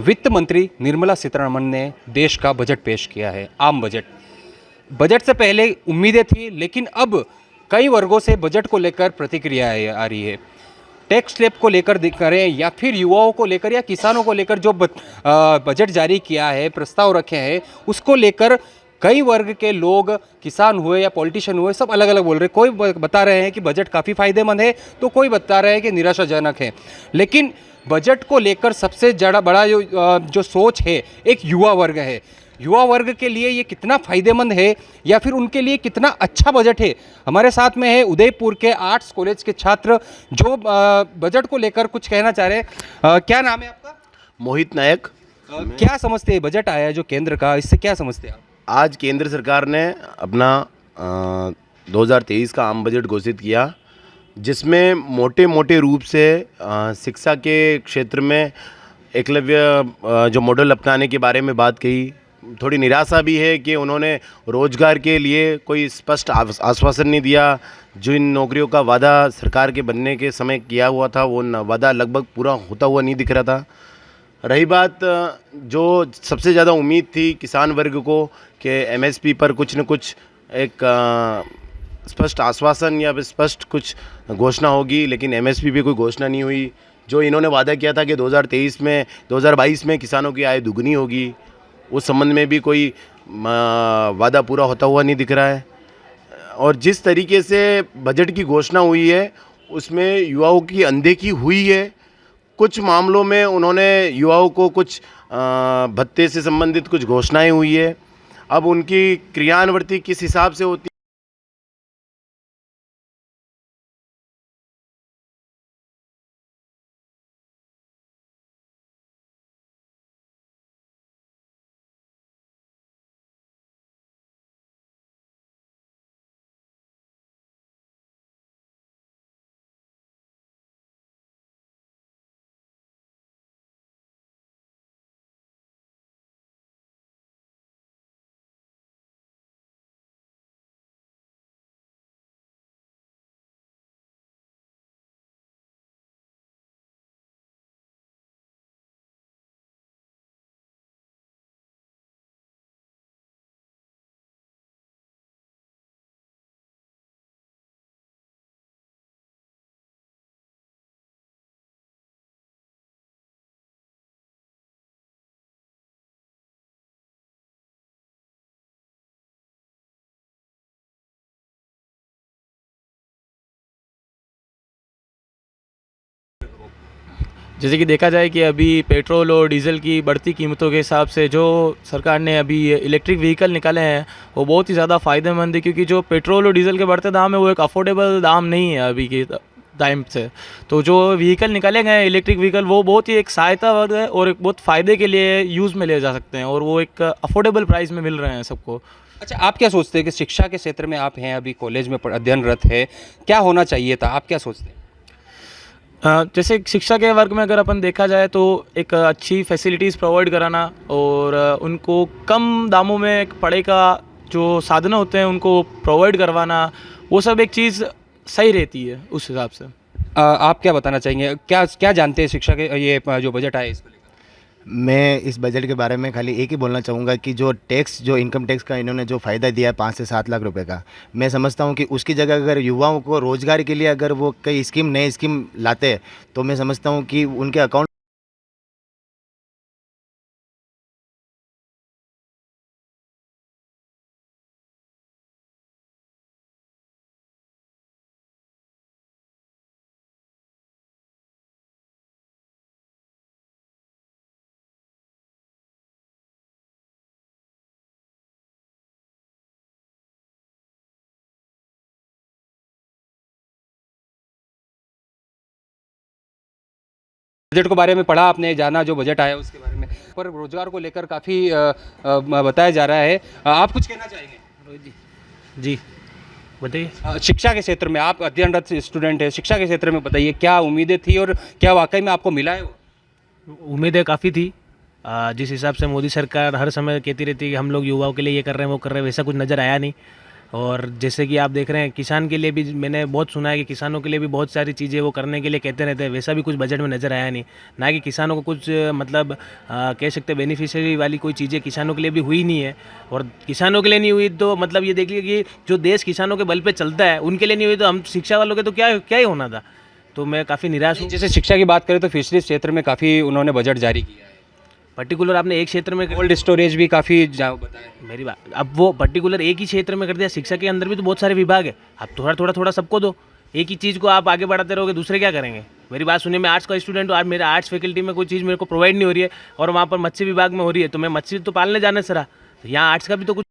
वित्त मंत्री निर्मला सीतारमण ने देश का बजट पेश किया है, आम बजट। बजट से पहले उम्मीदें थी, लेकिन अब कई वर्गों से बजट को लेकर प्रतिक्रियाएं आ रही है। टैक्स स्लैब को लेकर करें या फिर युवाओं को लेकर या किसानों को लेकर जो बजट जारी किया है, प्रस्ताव रखे हैं, उसको लेकर कई वर्ग के लोग, किसान हुए या पॉलिटिशियन हुए, सब अलग अलग बोल रहे हैं। कोई बता रहे हैं कि बजट काफ़ी फायदेमंद है, तो कोई बता रहे हैं कि निराशाजनक है। लेकिन बजट को लेकर सबसे बड़ा जो सोच है, एक युवा वर्ग है। युवा वर्ग के लिए ये कितना फ़ायदेमंद है या फिर उनके लिए कितना अच्छा बजट है। हमारे साथ में है उदयपुर के आर्ट्स कॉलेज के छात्र जो बजट को लेकर कुछ कहना चाह रहे हैं। क्या नाम है आपका? मोहित नायक। क्या समझते हैं, बजट आया है जो केंद्र का, इससे क्या समझते हैं आप? आज केंद्र सरकार ने अपना 2023 का आम बजट घोषित किया, जिसमें मोटे मोटे रूप से शिक्षा के क्षेत्र में एकलव्य जो मॉडल अपनाने के बारे में बात कही। थोड़ी निराशा भी है कि उन्होंने रोजगार के लिए कोई स्पष्ट आश्वासन नहीं दिया। जिन नौकरियों का वादा सरकार के बनने के समय किया हुआ था, वो वादा लगभग पूरा होता हुआ नहीं दिख रहा था। रही बात जो सबसे ज़्यादा उम्मीद थी किसान वर्ग को कि एमएसपी पर कुछ न कुछ एक स्पष्ट आश्वासन या स्पष्ट कुछ घोषणा होगी, लेकिन एमएसपी पे कोई घोषणा नहीं हुई। जो इन्होंने वादा किया था कि 2022 में किसानों की आय दुगनी होगी, उस संबंध में भी कोई वादा पूरा होता हुआ नहीं दिख रहा है। और जिस तरीके से बजट की घोषणा हुई है, उसमें युवाओं की अनदेखी हुई है। कुछ मामलों में उन्होंने युवाओं को कुछ भत्ते से संबंधित कुछ घोषणाएं हुई है। अब उनकी क्रियान्वृत्ति किस हिसाब से होती जैसे कि देखा जाए कि अभी पेट्रोल और डीजल की बढ़ती कीमतों के हिसाब से जो सरकार ने अभी इलेक्ट्रिक व्हीकल निकाले हैं, वो बहुत ही ज़्यादा फ़ायदेमंद है, क्योंकि जो पेट्रोल और डीजल के बढ़ते दाम है वो एक अफोर्डेबल दाम नहीं है अभी के टाइम से। तो जो व्हीकल निकाले गए हैं इलेक्ट्रिक व्हीकल, वो बहुत ही एक सहायता वर्ग है और एक बहुत फ़ायदे के लिए यूज़ में ले जा सकते हैं, और वो एक अफोर्डेबल प्राइस में मिल रहे हैं सबको। अच्छा, आप क्या सोचते हैं कि शिक्षा के क्षेत्र में आप हैं, अभी कॉलेज में अध्ययनरत है, क्या होना चाहिए था, आप क्या सोचते हैं? जैसे शिक्षा के वर्ग में अगर अपन देखा जाए तो एक अच्छी फैसिलिटीज़ प्रोवाइड कराना और उनको कम दामों में एक पढ़ाई का जो साधन होते हैं उनको प्रोवाइड करवाना, वो सब एक चीज़ सही रहती है उस हिसाब से। आप क्या बताना चाहेंगे, क्या क्या जानते हैं शिक्षा के ये जो बजट आया है इसको लेकर? मैं इस बजट के बारे में खाली एक ही बोलना चाहूँगा कि जो इनकम टैक्स का इन्होंने जो फ़ायदा दिया है 5 से 7 लाख रुपए का, मैं समझता हूँ कि उसकी जगह अगर युवाओं को रोज़गार के लिए अगर वो कई नई स्कीम लाते हैं, तो मैं समझता हूँ कि उनके अकाउंट बजट के बारे में पढ़ा आपने, जाना जो बजट आया उसके बारे में, पर रोजगार को लेकर काफ़ी बताया जा रहा है। आप कुछ कहना चाहेंगे? जी बताइए। शिक्षा के क्षेत्र में आप अध्ययनरत स्टूडेंट है, शिक्षा के क्षेत्र में बताइए क्या उम्मीदें थी और क्या वाकई में आपको मिला है वो? उम्मीदें काफ़ी थी। जिस हिसाब से मोदी सरकार हर समय कहती रहती है कि हम लोग युवाओं के लिए ये कर रहे हैं वो कर रहे हैं, वैसा कुछ नज़र आया नहीं। और जैसे कि आप देख रहे हैं किसान के लिए भी मैंने बहुत सुना है कि किसानों के लिए भी बहुत सारी चीज़ें वो करने के लिए कहते रहते हैं, वैसा भी कुछ बजट में नज़र आया नहीं। ना कि किसानों को कुछ मतलब कह सकते हैं बेनिफिशियरी वाली कोई चीज़ें किसानों के लिए भी हुई नहीं है। और किसानों के लिए नहीं हुई तो मतलब ये देख लीजिए कि जो देश किसानों के बल पे चलता है उनके लिए नहीं हुई तो हम शिक्षा वालों के तो क्या क्या ही होना था। तो मैं काफ़ी निराश हूँ। जैसे शिक्षा की बात करें तो फिशरीज क्षेत्र में काफ़ी उन्होंने बजट जारी किया है। पर्टिकुलर आपने एक क्षेत्र में कोल्ड स्टोरेज भी काफ़ी बताया। मेरी बात, अब वो पर्टिकुलर एक ही क्षेत्र में कर दिया। शिक्षा के अंदर भी तो बहुत सारे विभाग है, आप थोड़ा सबको दो। एक ही चीज़ को आप आगे बढ़ाते रहोगे, दूसरे क्या करेंगे? मेरी बात सुनिए, मैं आर्ट्स का स्टूडेंट हूँ, आज मेरे आर्ट्स फैकल्टी में कोई चीज़ मेरे को प्रोवाइड नहीं हो रही है और वहाँ पर मत्स्य विभाग में हो रही है, तो मैं मत्स्य तो पालने जाना सरा, यहाँ आर्ट्स का भी तो कुछ